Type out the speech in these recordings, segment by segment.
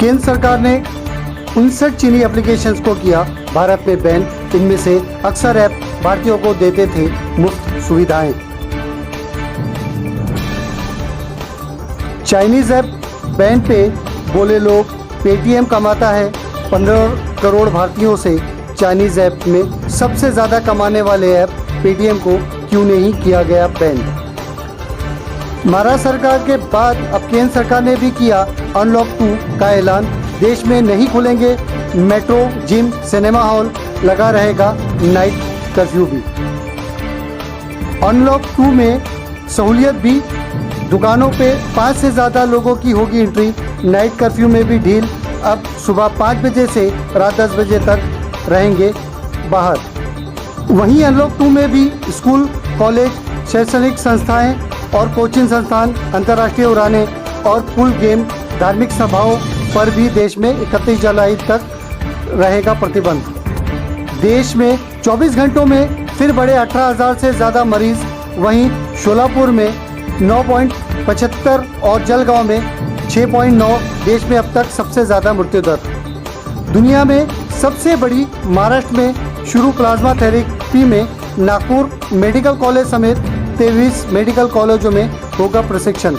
केंद्र सरकार ने 59 चीनी एप्लीकेशंस को किया भारत में बैन। इनमें से अक्सर ऐप भारतीयों को देते थे मुफ्त सुविधाएं। चाइनीज ऐप बैन पे बोले लोग, पेटीएम कमाता है 15 करोड़ भारतीयों से। चाइनीज ऐप में सबसे ज़्यादा कमाने वाले ऐप पेटीएम को क्यों नहीं किया गया बैन? महाराष्ट्र सरकार के बाद अब केंद्र सरकार ने भी किया अनलॉक 2 का ऐलान। देश में नहीं खुलेंगे मेट्रो, जिम, सिनेमा हॉल, लगा रहेगा नाइट कर्फ्यू भी। अनलॉक 2 में सहूलियत भी, दुकानों पे 5 से ज़्यादा लोगों की होगी एंट्री। नाइट कर्फ्यू में भी ढील, अब सुबह 5 बजे से रात 10 बजे तक रहेंगे बाहर। वहीं अनलॉक 2 में भी स्कूल, कॉलेज, शैक्षणिक संस्थाएं और कोचिंग संस्थान, अंतर्राष्ट्रीय उड़ानें और पूल गेम, धार्मिक सभाओं पर भी देश में 31 जुलाई तक रहेगा प्रतिबंध। देश में 24 घंटों में फिर बढ़े 18,000 से ज़्यादा मरीज। वहीं शोलापुर में 9.75 और जलगांव में 6.9। देश में अब तक सबसे ज़्यादा मृत्यु दर। दुनिया में सबसे बड़ी महाराष्ट्र में शुरू प्लाज्मा थेरेपी में नागपुर मेडिकल कॉलेज समेत 23 मेडिकल कॉलेजों में होगा प्रशिक्षण।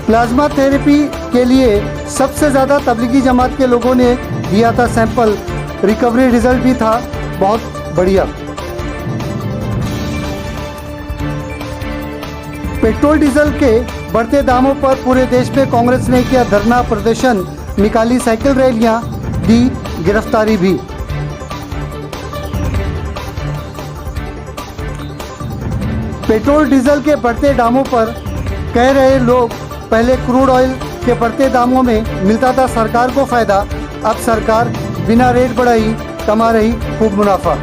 प्लाज्मा थेरेपी के लिए सबसे ज़्यादा तबलीगी जमात के लोगों ने दिया था सैंपल। रिकवरी रिजल्ट भी था बहुत बढ़िया। पेट्रोल डीजल के बढ़ते दामों पर पूरे देश में कांग्रेस ने किया धरना प्रदर्शन, निकाली साइकिल रैलियां, दी गिरफ्तारी भी। पेट्रोल डीजल के बढ़ते दामों पर कह रहे लोग, पहले क्रूड ऑयल के बढ़ते दामों में मिलता था सरकार को फायदा, अब सरकार बिना रेट बढ़ाई कमा रही खूब मुनाफा।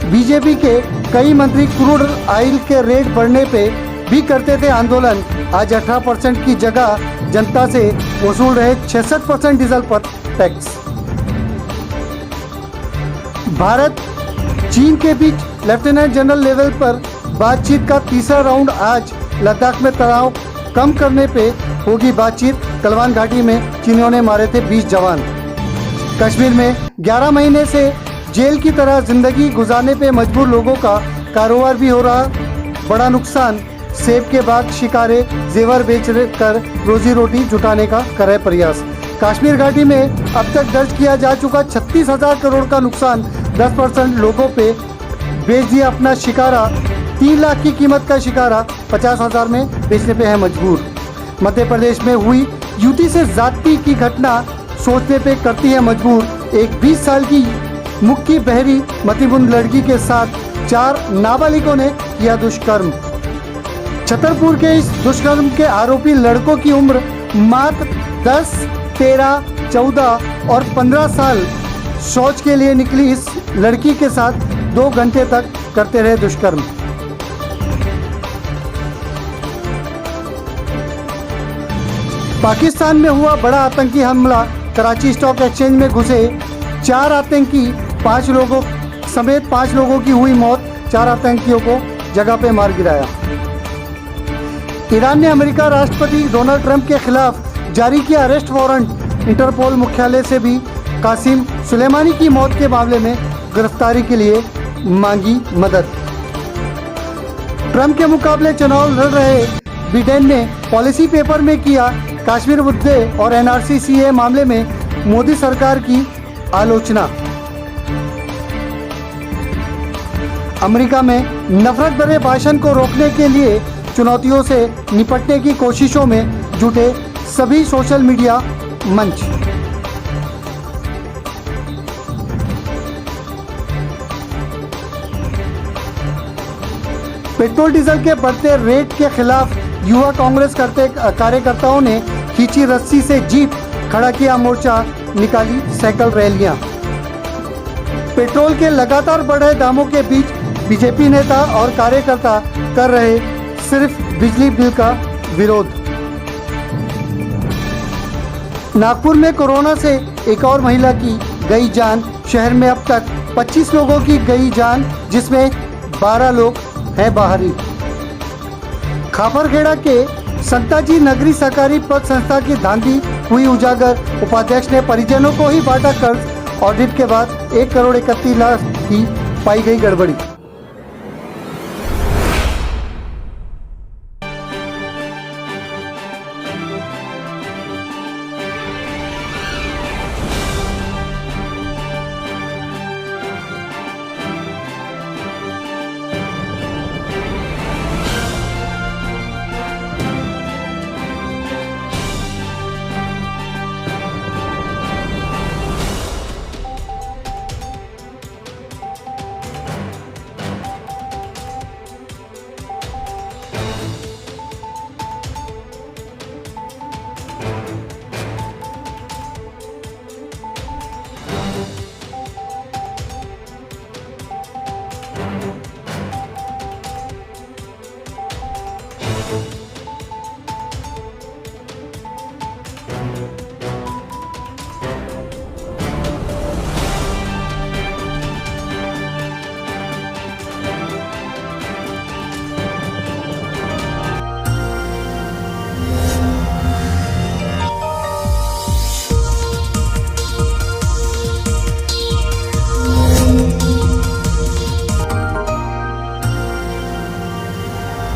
बीजेपी के कई मंत्री क्रूड ऑयल के रेट बढ़ने पे भी करते थे आंदोलन। आज 18% की जगह जनता से वसूल रहे 66% डीजल पर टैक्स। भारत चीन के बीच लेफ्टिनेंट जनरल लेवल पर बातचीत का तीसरा राउंड आज। लद्दाख में तनाव कम करने पे होगी बातचीत। गलवान घाटी में चीनियों ने मारे थे 20 जवान। कश्मीर में 11 महीने से जेल की तरह जिंदगी गुजारने पे मजबूर लोगों का कारोबार भी हो रहा बड़ा नुकसान। सेब के बाग, शिकारे, जेवर बेच कर रोजी रोटी जुटाने का करे प्रयास। कश्मीर घाटी में अब तक दर्ज किया जा चुका 36,000 करोड़ का नुकसान। 10% लोगों पे बेच दिया अपना शिकारा। 3 लाख की कीमत का शिकारा 50,000 में बेचने पे है मजबूर। मध्य प्रदेश में हुई युवती से ज्यादती की घटना सोचने पे करती है मजबूर। एक 20 साल की मुक्की बहरी मतिबुंद लड़की के साथ 4 नाबालिगों ने किया दुष्कर्म। छतरपुर के इस दुष्कर्म के आरोपी लड़कों की उम्र मात्र 10, 13, 14 और 15 साल। शौच के लिए निकली इस लड़की के साथ 2 घंटे तक करते रहे दुष्कर्म। पाकिस्तान में हुआ बड़ा आतंकी हमला। कराची स्टॉक एक्सचेंज में घुसे 4 आतंकी, 5 लोगों समेत 5 लोगों की हुई मौत। 4 आतंकियों को जगह पे मार गिराया। ईरान ने अमेरिका राष्ट्रपति डोनाल्ड ट्रंप के खिलाफ जारी किया अरेस्ट वारंट। इंटरपोल मुख्यालय से भी कासिम सुलेमानी की मौत के मामले में गिरफ्तारी के लिए मांगी मदद। ट्रंप के मुकाबले चुनाव लड़ रहे बिडेन ने पॉलिसी पेपर में किया कश्मीर मुद्दे और एनआरसी सीए मामले में मोदी सरकार की आलोचना। अमेरिका में नफरत भरे भाषण को रोकने के लिए चुनौतियों से निपटने की कोशिशों में जुटे सभी सोशल मीडिया मंच। पेट्रोल डीजल के बढ़ते रेट के खिलाफ युवा कांग्रेस कार्यकर्ताओं ने खींची रस्सी से जीप, खड़ा किया मोर्चा, निकाली साइकिल रैलियां। पेट्रोल के लगातार बढ़े दामों के बीच बीजेपी नेता और कार्यकर्ता कर रहे सिर्फ बिजली बिल का विरोध। नागपुर में कोरोना से एक और महिला की गई जान। शहर में अब तक 25 लोगों की गई जान, जिसमें 12 लोग हैं बाहरी। खापरखेड़ा के संताजी नगरी सहकारी पद संस्था की धांधली हुई उजागर। उपाध्यक्ष ने परिजनों को ही बांटा कर्ज। ऑडिट के बाद 1 करोड़ 31 लाख की पाई गई गड़बड़ी।